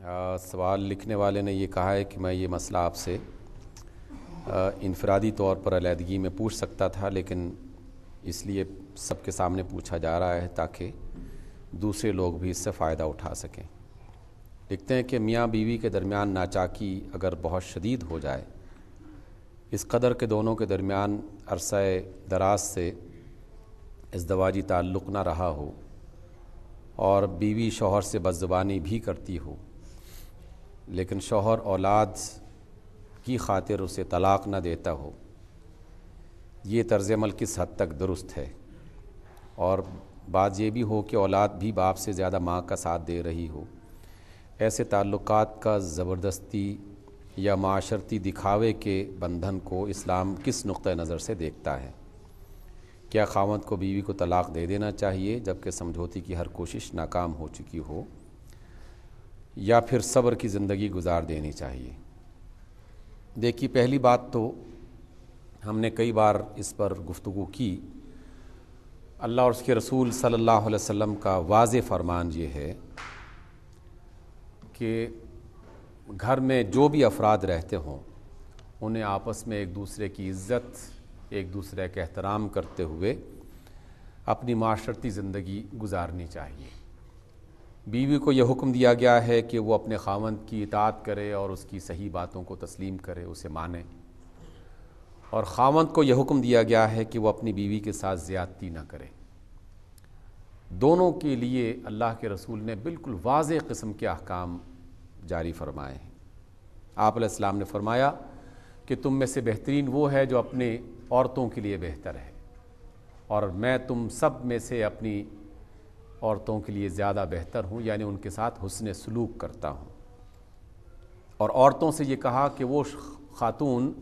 سوال لکھنے والے نے یہ کہا ہے کہ میں یہ مسئلہ آپ سے انفرادی طور پر علیحدگی میں پوچھ سکتا تھا، لیکن اس لیے سب کے سامنے پوچھا جا رہا ہے تاکہ دوسرے لوگ بھی اس سے فائدہ اٹھا سکیں۔ لکھتے ہیں کہ میاں بیوی کے درمیان ناچاکی اگر بہت شدید ہو جائے، اس قدر کہ دونوں کے درمیان عرصہ دراز سے ازدواجی تعلق نہ رہا ہو اور بیوی شوہر سے بدزبانی بھی کرتی ہو، لیکن شوہر اولاد کی خاطر اسے طلاق نہ دیتا ہو، یہ طرز عمل کس حد تک درست ہے؟ اور بات یہ بھی ہو کہ اولاد بھی باپ سے زیادہ ماں کا ساتھ دے رہی ہو، ایسے تعلقات کا زبردستی یا معاشرتی دکھاوے کے بندھن کو اسلام کس نقطہ نظر سے دیکھتا ہے؟ کیا خاوند کو بیوی کو طلاق دے دینا چاہیے جبکہ سمجھوتے کی ہر کوشش ناکام ہو چکی ہو، یا پھر صبر کی زندگی گزار دینی چاہیے؟ دیکھیے، پہلی بات تو ہم نے کئی بار اس پر گفتگو کی۔ اللہ اور اس کے رسول صلی اللہ علیہ وسلم کا واضح فرمان یہ ہے کہ گھر میں جو بھی افراد رہتے ہوں انہیں آپس میں ایک دوسرے کی عزت، ایک دوسرے کا احترام کرتے ہوئے اپنی معاشرتی زندگی گزارنی چاہیے۔ بیوی کو یہ حکم دیا گیا ہے کہ وہ اپنے خاوند کی اطاعت کرے اور اس کی صحیح باتوں کو تسلیم کرے، اسے مانے، اور خاوند کو یہ حکم دیا گیا ہے کہ وہ اپنی بیوی کے ساتھ زیادتی نہ کرے۔ دونوں کے لیے اللہ کے رسول نے بالکل واضح قسم کے احکام جاری فرمائے ہیں۔ آپ علیہ السلام نے فرمایا کہ تم میں سے بہترین وہ ہے جو اپنے عورتوں کے لیے بہتر ہے، اور میں تم سب میں سے اپنی عورتوں کے لیے زیادہ بہتر ہوں، یعنی ان کے ساتھ حسن سلوک کرتا ہوں۔ اور عورتوں سے یہ کہا کہ وہ خاتون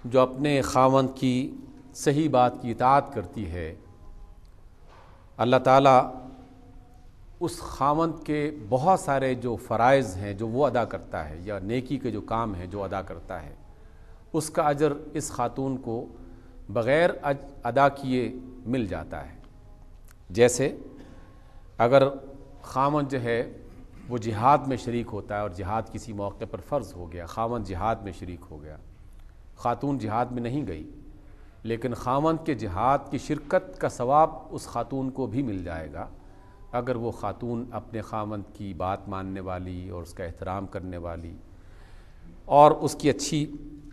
جو اپنے خاوند کی صحیح بات کی اطاعت کرتی ہے، اللہ تعالیٰ اس خاوند کے بہت سارے جو فرائض ہیں جو وہ ادا کرتا ہے، یا نیکی کے جو کام ہیں جو ادا کرتا ہے، اس کا اجر اس خاتون کو بغیر ادا کیے مل جاتا ہے۔ جیسے اگر خاوند جو ہے وہ جہاد میں شریک ہوتا ہے اور جہاد کسی موقع پر فرض ہو گیا، خاوند جہاد میں شریک ہو گیا، خاتون جہاد میں نہیں گئی، لیکن خاوند کے جہاد کی شرکت کا ثواب اس خاتون کو بھی مل جائے گا اگر وہ خاتون اپنے خاوند کی بات ماننے والی اور اس کا احترام کرنے والی اور اس کی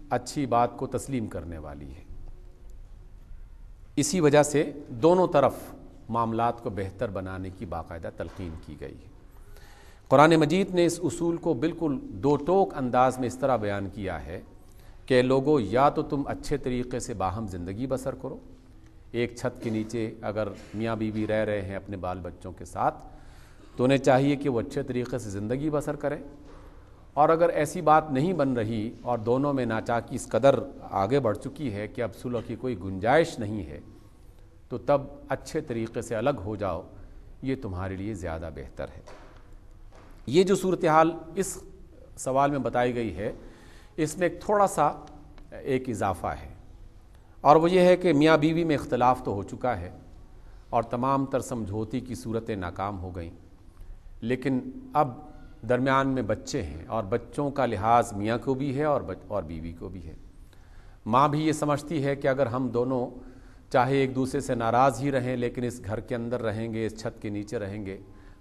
اچھی بات کو تسلیم کرنے والی ہے۔ اسی وجہ سے دونوں طرف معاملات کو بہتر بنانے کی باقاعدہ تلقین کی گئی ہے۔ قرآن مجید نے اس اصول کو بالکل دو ٹوک انداز میں اس طرح بیان کیا ہے کہ لوگوں، یا تو تم اچھے طریقے سے باہم زندگی بسر کرو، ایک چھت کے نیچے اگر میاں بیوی رہ رہے ہیں اپنے بال بچوں کے ساتھ تو انہیں چاہیے کہ وہ اچھے طریقے سے زندگی بسر کریں، اور اگر ایسی بات نہیں بن رہی اور دونوں میں ناچاکی اس قدر آگے بڑھ چکی ہے کہ اب صلح کی کوئی گنجائش نہیں ہے، تو تب اچھے طریقے سے الگ ہو جاؤ، یہ تمہارے لیے زیادہ بہتر ہے۔ یہ جو صورتحال اس سوال میں بتائی گئی ہے، اس میں ایک تھوڑا سا ایک اضافہ ہے، اور وہ یہ ہے کہ میاں بیوی میں اختلاف تو ہو چکا ہے اور تمام تر سمجھوتی کی صورتیں ناکام ہو گئیں، لیکن اب درمیان میں بچے ہیں اور بچوں کا لحاظ میاں کو بھی ہے اور بیوی کو بھی ہے۔ ماں بھی یہ سمجھتی ہے کہ اگر ہم دونوں چاہے ایک دوسرے سے ناراض ہی رہیں لیکن اس گھر کے اندر رہیں گے، اس چھت کے نیچے رہیں گے،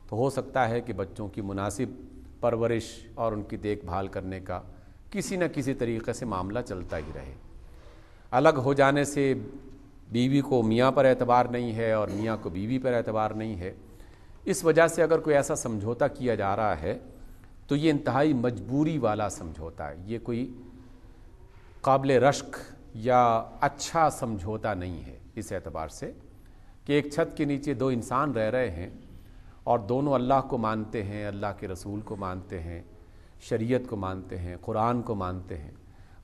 تو ہو سکتا ہے کہ بچوں کی مناسب پرورش اور ان کی دیکھ بھال کرنے کا کسی نہ کسی طریقے سے معاملہ چلتا ہی رہے۔ الگ ہو جانے سے بیوی کو میاں پر اعتبار نہیں ہے اور میاں کو بیوی پر اعتبار نہیں ہے۔ اس وجہ سے اگر کوئی ایسا سمجھوتا کیا جا رہا ہے تو یہ انتہائی مجبوری والا سمجھوتا ہے، یہ کوئی قابل رشک یا اچھا سمجھوتا نہیں ہے، اس اعتبار سے کہ ایک چھت کے نیچے دو انسان رہ رہے ہیں اور دونوں اللہ کو مانتے ہیں، اللہ کے رسول کو مانتے ہیں، شریعت کو مانتے ہیں، قرآن کو مانتے ہیں،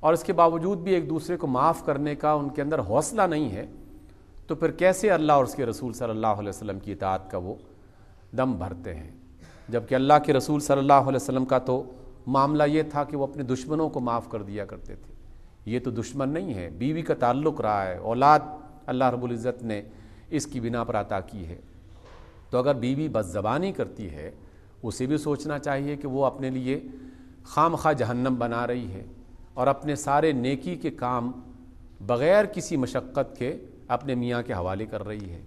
اور اس کے باوجود بھی ایک دوسرے کو معاف کرنے کا ان کے اندر حوصلہ نہیں ہے، تو پھر کیسے اللہ اور اس کے رسول صلی اللہ علیہ وسلم کی اطاعت کا وہ دم بھرتے ہیں؟ جبکہ اللہ کے رسول صلی اللہ علیہ وسلم کا تو معاملہ یہ تھا کہ وہ اپنے دشمنوں کو معاف کر دیا کرتے تھے۔ یہ تو دشمن نہیں ہے، بیوی کا تعلق رہا ہے، اولاد اللہ رب العزت نے اس کی بنا پر عطا کی ہے۔ تو اگر بیوی بدزبانی کرتی ہے اسے بھی سوچنا چاہیے کہ وہ اپنے لیے خام خواہ جہنم بنا رہی ہے اور اپنے سارے نیکی کے کام بغیر کسی مشقت کے اپنے میاں کے حوالے کر رہی ہے،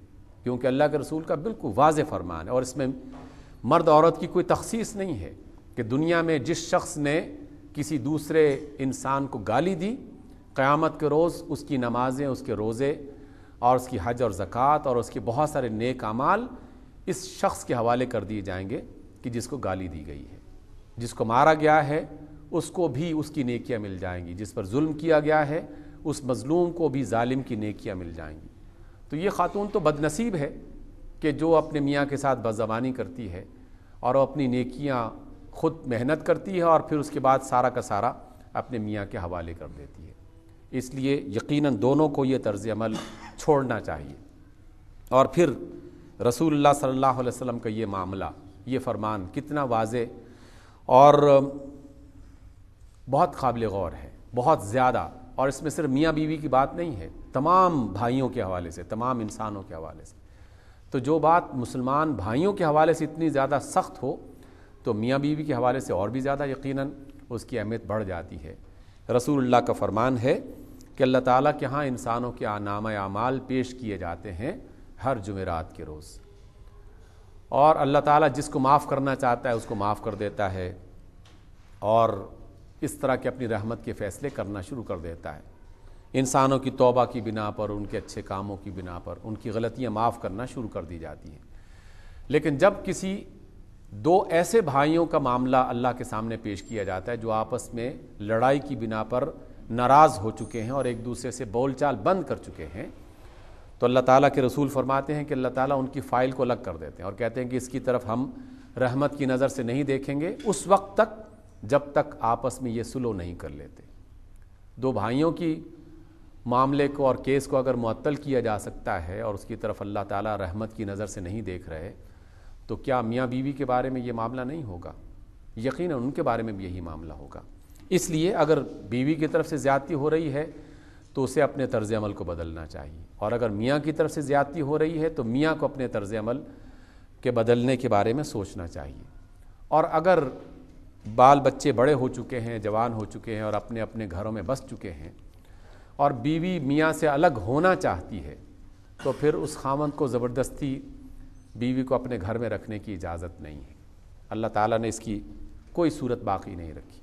کیونکہ اللہ کے رسول کا بالکل واضح فرمان ہے، اور اس میں مرد عورت کی کوئی تخصیص نہیں ہے کہ دنیا میں جس شخص نے کسی دوسرے انسان کو گالی دی، قیامت کے روز اس کی نمازیں، اس کے روزے اور اس کی حج اور زکوٰۃ اور اس کے بہت سارے نیک اعمال اس شخص کے حوالے کر دیے جائیں گے کہ جس کو گالی دی گئی ہے۔ جس کو مارا گیا ہے اس کو بھی اس کی نیکیاں مل جائیں گی، جس پر ظلم کیا گیا ہے اس مظلوم کو بھی ظالم کی نیکیاں مل جائیں گی۔ تو یہ خاتون تو بد نصیب ہے کہ جو اپنے میاں کے ساتھ بدزبانی کرتی ہے اور وہ اپنی نیکیاں خود محنت کرتی ہے اور پھر اس کے بعد سارا کا سارا اپنے میاں کے حوالے کر دیتی ہے۔ اس لیے یقیناً دونوں کو یہ طرز عمل چھوڑنا چاہیے۔ اور پھر رسول اللہ صلی اللہ علیہ وسلم کا یہ معاملہ، یہ فرمان کتنا واضح اور بہت قابل غور ہے، بہت زیادہ، اور اس میں صرف میاں بیوی کی بات نہیں ہے، تمام بھائیوں کے حوالے سے، تمام انسانوں کے حوالے سے۔ تو جو بات مسلمان بھائیوں کے حوالے سے اتنی زیادہ سخت ہو تو میاں بیوی کے حوالے سے اور بھی زیادہ یقیناً اس کی اہمیت بڑھ جاتی ہے۔ رسول اللہ کا فرمان ہے کہ اللہ تعالیٰ کے ہاں انسانوں کے نامہ اعمال پیش کیے جاتے ہیں ہر جمعرات کے روز، اور اللہ تعالیٰ جس کو معاف کرنا چاہتا ہے اس کو معاف کر دیتا ہے، اور اس طرح کے اپنی رحمت کے فیصلے کرنا شروع کر دیتا ہے۔ انسانوں کی توبہ کی بنا پر، ان کے اچھے کاموں کی بنا پر ان کی غلطیاں معاف کرنا شروع کر دی جاتی ہیں۔ لیکن جب کسی دو ایسے بھائیوں کا معاملہ اللہ کے سامنے پیش کیا جاتا ہے جو آپس میں لڑائی کی بنا پر ناراض ہو چکے ہیں اور ایک دوسرے سے بول چال بند کر چکے ہیں، تو اللہ تعالیٰ کے رسول فرماتے ہیں کہ اللہ تعالیٰ ان کی فائل کو الگ کر دیتے ہیں اور کہتے ہیں کہ اس کی طرف ہم رحمت کی نظر سے نہیں دیکھیں گے اس وقت تک جب تک آپس میں یہ صلح نہیں کر لیتے۔ دو بھائیوں کی معاملے کو اور کیس کو اگر معطل کیا جا سکتا ہے اور اس کی طرف اللہ تعالیٰ رحمت کی نظر سے نہیں دیکھ رہے، تو کیا میاں بیوی کے بارے میں یہ معاملہ نہیں ہوگا؟ یقیناً ان کے بارے میں بھی یہی معاملہ ہوگا۔ اس لیے اگر بیوی کی طرف سے زیادتی ہو رہی ہے تو اسے اپنے طرز عمل کو بدلنا چاہیے، اور اگر میاں کی طرف سے زیادتی ہو رہی ہے تو میاں کو اپنے طرز عمل کے بدلنے کے بارے میں سوچنا چاہیے۔ اور اگر بال بچے بڑے ہو چکے ہیں، جوان ہو چکے ہیں اور اپنے اپنے گھروں میں بس چکے ہیں، اور بیوی میاں سے الگ ہونا چاہتی ہے، تو پھر اس خاوند کو زبردستی بیوی کو اپنے گھر میں رکھنے کی اجازت نہیں ہے۔ اللہ تعالیٰ نے اس کی کوئی صورت باقی نہیں رکھی۔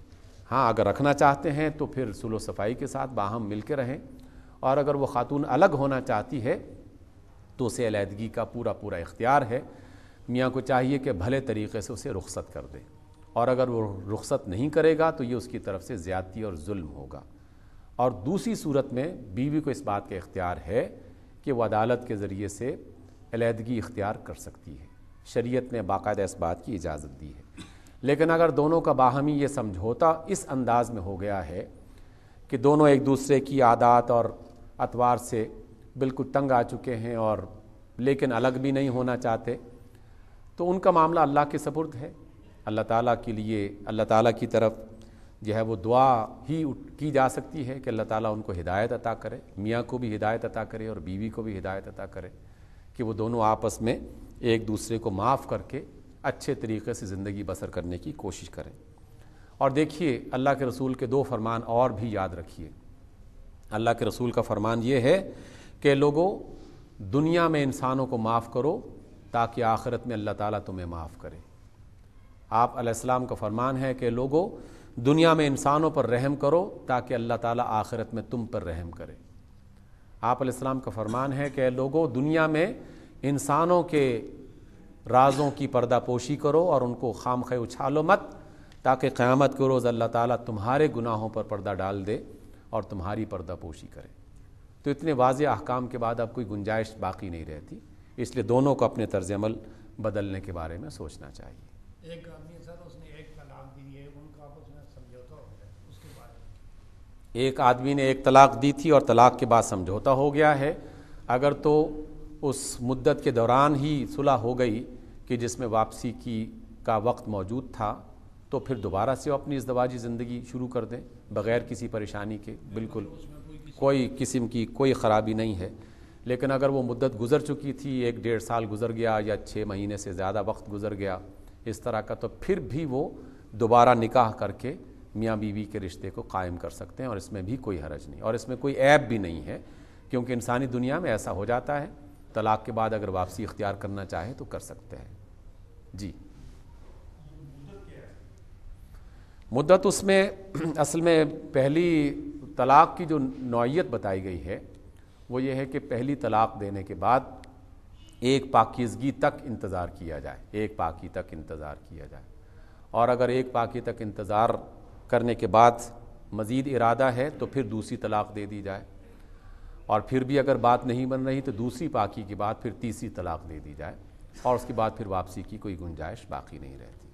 ہاں، اگر رکھنا چاہتے ہیں تو پھر صلح و صفائی کے ساتھ باہم مل کے رہیں، اور اگر وہ خاتون الگ ہونا چاہتی ہے تو اسے علیحدگی کا پورا اختیار ہے۔ میاں کو چاہیے کہ بھلے طریقے سے اسے رخصت کر دے، اور اگر وہ رخصت نہیں کرے گا تو یہ اس کی طرف سے زیادتی اور ظلم ہوگا۔ اور دوسری صورت میں بیوی کو اس بات کا اختیار ہے کہ وہ عدالت کے ذریعے سے علیحدگی اختیار کر سکتی ہے۔ شریعت نے باقاعدہ اس بات کی اجازت دی ہے۔ لیکن اگر دونوں کا باہمی یہ سمجھوتا اس انداز میں ہو گیا ہے کہ دونوں ایک دوسرے کی عادات اور اطوار سے بالکل تنگ آ چکے ہیں اور لیکن الگ بھی نہیں ہونا چاہتے، تو ان کا معاملہ اللہ کے سپرد ہے۔ اللہ تعالیٰ کے لیے، اللہ تعالیٰ کی طرف جو ہے وہ دعا ہی کی جا سکتی ہے کہ اللہ تعالیٰ ان کو ہدایت عطا کرے، میاں کو بھی ہدایت عطا کرے اور بیوی کو بھی ہدایت عطا کرے کہ وہ دونوں آپس میں ایک دوسرے کو معاف کر کے اچھے طریقے سے زندگی بسر کرنے کی کوشش کریں۔ اور دیکھیے، اللہ کے رسول کے دو فرمان اور بھی یاد رکھیے۔ اللہ کے رسول کا فرمان یہ ہے کہ لوگوں، دنیا میں انسانوں کو معاف کرو تاکہ آخرت میں اللہ تعالیٰ تمہیں معاف کرے۔ آپ علیہ السلام کا فرمان ہے کہ لوگوں، دنیا میں انسانوں پر رحم کرو تاکہ اللہ تعالیٰ آخرت میں تم پر رحم کرے۔ آپ علیہ السلام کا فرمان ہے کہ لوگوں، دنیا میں انسانوں کے رازوں کی پردہ پوشی کرو اور ان کو خام خواہ اچھالو مت، تاکہ قیامت کے روز اللہ تعالیٰ تمہارے گناہوں پر پردہ ڈال دے اور تمہاری پردہ پوشی کرے۔ تو اتنے واضح احکام کے بعد اب کوئی گنجائش باقی نہیں رہتی، اس لیے دونوں کو اپنے طرز عمل بدلنے کے بارے میں سوچنا چاہیے۔ ایک آدمی سر اس نے ایک طلاق دی ہے، ان کا آپس میں سمجھوتا ہو گیا، اس کے بارے میں؟ ایک آدمی نے ایک طلاق دی تھی اور طلاق کے بعد سمجھوتا ہو گیا ہے، اگر تو اس مدت کے دوران ہی صلح ہو گئی کہ جس میں واپسی کا وقت موجود تھا، تو پھر دوبارہ سے وہ اپنی ازدواجی زندگی شروع کر دیں بغیر کسی پریشانی کے، بالکل کوئی قسم کی کوئی خرابی نہیں ہے۔ لیکن اگر وہ مدت گزر چکی تھی، 1-1.5 سال گزر گیا یا 6 مہینے سے زیادہ وقت گزر گیا اس طرح کا، تو پھر بھی وہ دوبارہ نکاح کر کے میاں بیوی کے رشتے کو قائم کر سکتے ہیں، اور اس میں بھی کوئی حرج نہیں، اور اس میں کوئی عیب بھی نہیں ہے، کیونکہ انسانی دنیا میں ایسا ہو جاتا ہے، طلاق کے بعد اگر واپسی اختیار کرنا چاہے تو کر سکتے ہیں۔ جی، مدت اس میں اصل میں پہلی طلاق کی جو نوعیت بتائی گئی ہے وہ یہ ہے کہ پہلی طلاق دینے کے بعد ایک پاکیزگی تک انتظار کیا جائے، ایک پاکی تک انتظار کیا جائے، اور اگر ایک پاکی تک انتظار کرنے کے بعد مزید ارادہ ہے تو پھر دوسری طلاق دے دی جائے، اور پھر بھی اگر بات نہیں بن رہی تو دوسری پاکی کے بعد پھر تیسری طلاق دے دی جائے، اور اس کے بعد پھر واپسی کی کوئی گنجائش باقی نہیں رہتی۔